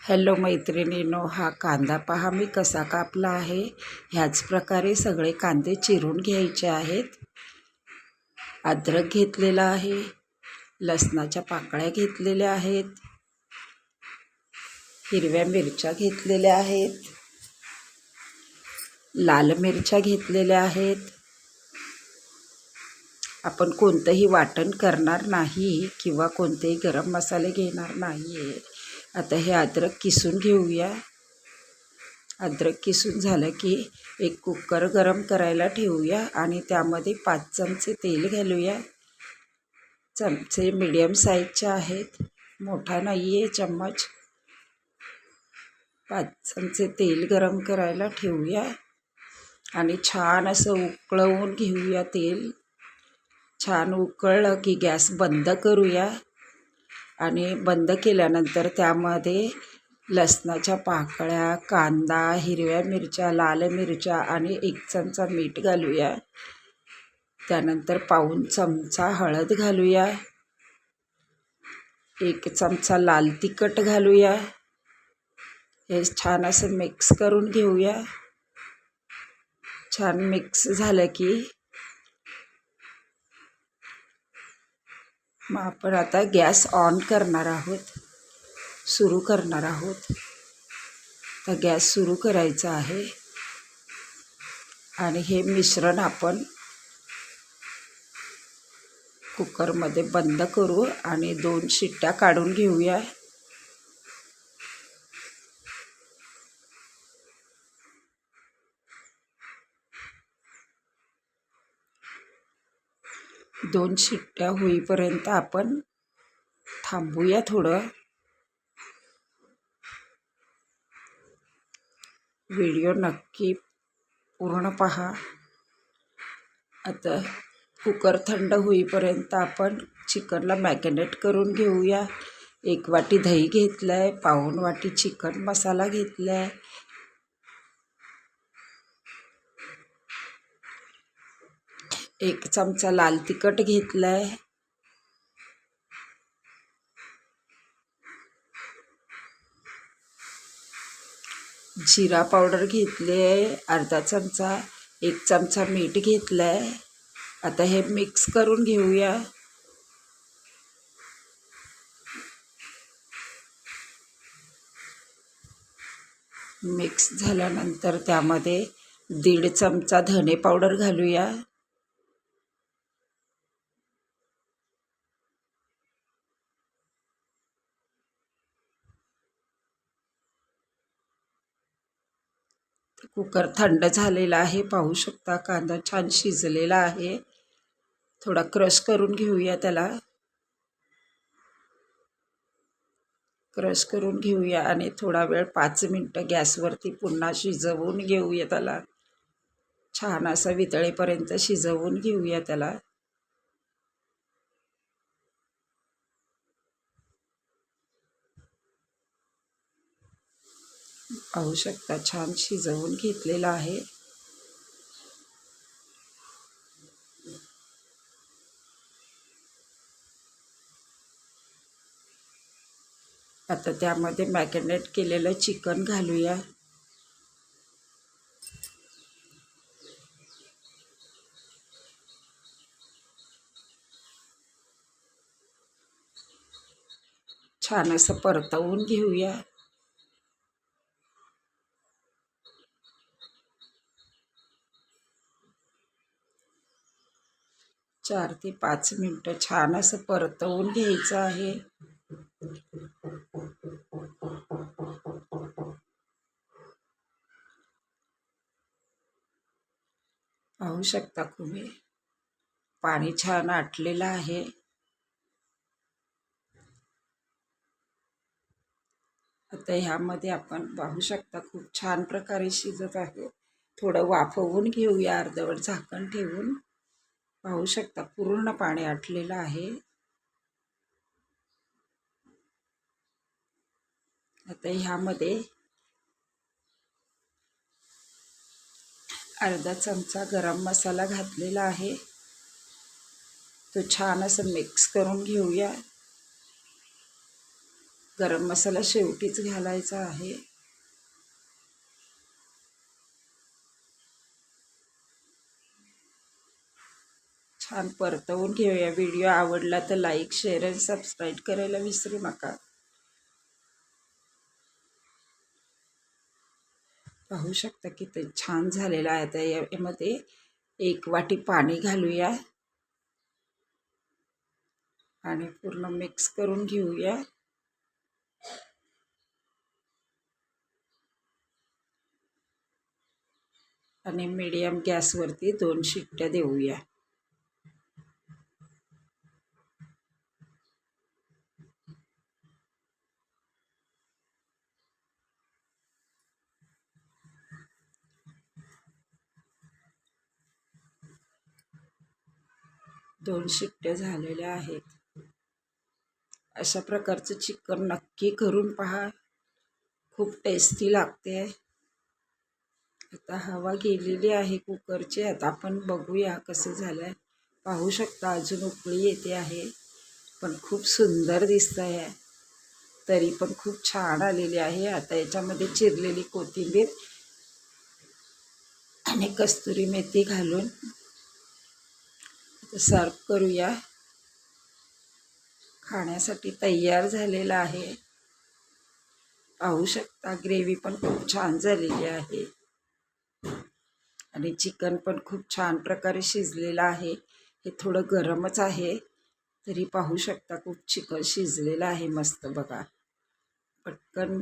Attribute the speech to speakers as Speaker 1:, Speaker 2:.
Speaker 1: Hello मैत्रिणींनो, हा कांदा पहा मी कसा कापला आहे। ह्याच प्रकारे सगळे कांदे चिरून घ्यायचे आहेत। अद्रक घेतलेला आहे, लसणाच्या पाकळ्या घेतलेल्या आहेत, हिरव्या मिरच्या घेतलेल्या आहेत, लाल मिरच्या घेतलेल्या आहेत। आपण कोणतंही वाटण करणार नाही किंवा कोणतेही गरम मसाले घेणार नाही आहे। आता हे अद्रक किसून घेऊया। अद्रक किसून झालं की एक कुकर गरम करायला ठेवूया आणि त्यामध्ये 5 चमचे तेल घालूया। चमचे मीडियम साईजचे आहेत, मोठा नाही आहे चम्मच। 5 चमचे तेल गरम करायला ठेवूया आणि छान असं उकळवून घेऊया तेल। छान उकळलं की गॅस बंद करूया आणि बंद केल्यानंतर त्यामध्ये लसणाच्या पाकळ्या, कांदा, हिरव्या मिरच्या, लाल मिरच्या आणि 1 चमचा मीठ घालूया। त्यानंतर पाऊण चमचा हळद घालूया, 1 चमचा लाल तिखट घालूया। हे छान असं मिक्स करून घेऊया। छान मिक्स झालं की मग आपण आता गॅस ऑन करणार आहोत, सुरू करणार आहोत। तर गॅस सुरू करायचा आहे आणि हे मिश्रण आपण कुकरमध्ये बंद करू आणि 2 शिट्ट्या काढून घेऊया। दोन शिट्ट्या होईपर्यंत आपण थांबूया थोडं। व्हिडिओ नक्की पूर्ण पहा। आता कुकर थंड होईपर्यंत आपण चिकनला मॅरिनेट करून घेऊया। 1 वाटी दही घेतलं आहे, पाऊण वाटी चिकन मसाला घेतला आहे, 1 चमचा लाल तिखट घेतलं आहे, जिरा पावडर घेतली आहे अर्धा चमचा, 1 चमचा मीठ घेतलं आहे। आता हे मिक्स करून घेऊया। मिक्स झाल्यानंतर त्यामध्ये 1.5 चमचा धने पावडर घालूया, कुकर थंड झालेला आहे, पाहू शकता कांदा छान शिजलेला आहे। थोडा क्रश करून घेऊया, त्याला क्रश करून घेऊया आणि थोडा वेळ 5 मिनटं गॅसवरती पुन्हा शिजवून घेऊया। त्याला छान असं वितळेपर्यंत शिजवून घेऊया त्याला। पाहू शकता छान शिजवून घेतलेला आहे। आता त्यामध्ये मॅरिनेट केलेलं चिकन घालूया। छान असं परतवून घेऊया। 4 ते 5 मिनटं छान असं परतवून घ्यायचं आहे। पाहू शकता तुम्ही पाणी छान आटलेलं आहे। आता ह्यामध्ये आपण पाहू शकता खूप छान प्रकारे शिजत आहे। थोडं वाफवून घेऊया अर्धवट झाकण ठेवून। पाहू शकता पूर्ण पाणी आटलेलं आहे। आता ह्यामध्ये अर्धा चमचा गरम मसाला घातलेला आहे, तो छान असं मिक्स करून घेऊया। गरम मसाला शेवटीच घालायचा आहे. छान परतवून घेऊया. व्हिडिओ आवडला तर लाईक, शेअर आणि सबस्क्राईब करायला विसरू नका. पाहू शकता की ते छान झालेलं आहे. आता यामध्ये 1 वाटी पाणी घालूया आणि पूर्ण मिक्स करून घेऊया. आणि मीडियम गॅसवरती 2 शिट्ट्या देऊया. दोन शिट्ट्या झालेल्या आहेत. अशा प्रकारचं चिकन नक्की करून पहा, खूप टेस्टी लागते. आता हवा गेलेली आहे कुकरची. आता आपण बघूया कसं झालं आहे. पाहू शकता अजून उकळी येते आहे, पण खूप सुंदर दिसतं आहे. तरी पण खूप छान आलेली आहे. आता याच्यामध्ये चिरलेली कोथिंबीर आणि कस्तुरी मेथी घालून सर्व करूया. खाण्यासाठी तयार झालेला आहे. पाहू शकता ग्रेव्ही पण खूप छान झालेली आहे आणि चिकन पण खूप छान प्रकारे शिजलेलं आहे. हे थोडं गरमच आहे, तरी पाहू शकता खूप चिकन शिजलेलं आहे. मस्त बघा, पटकन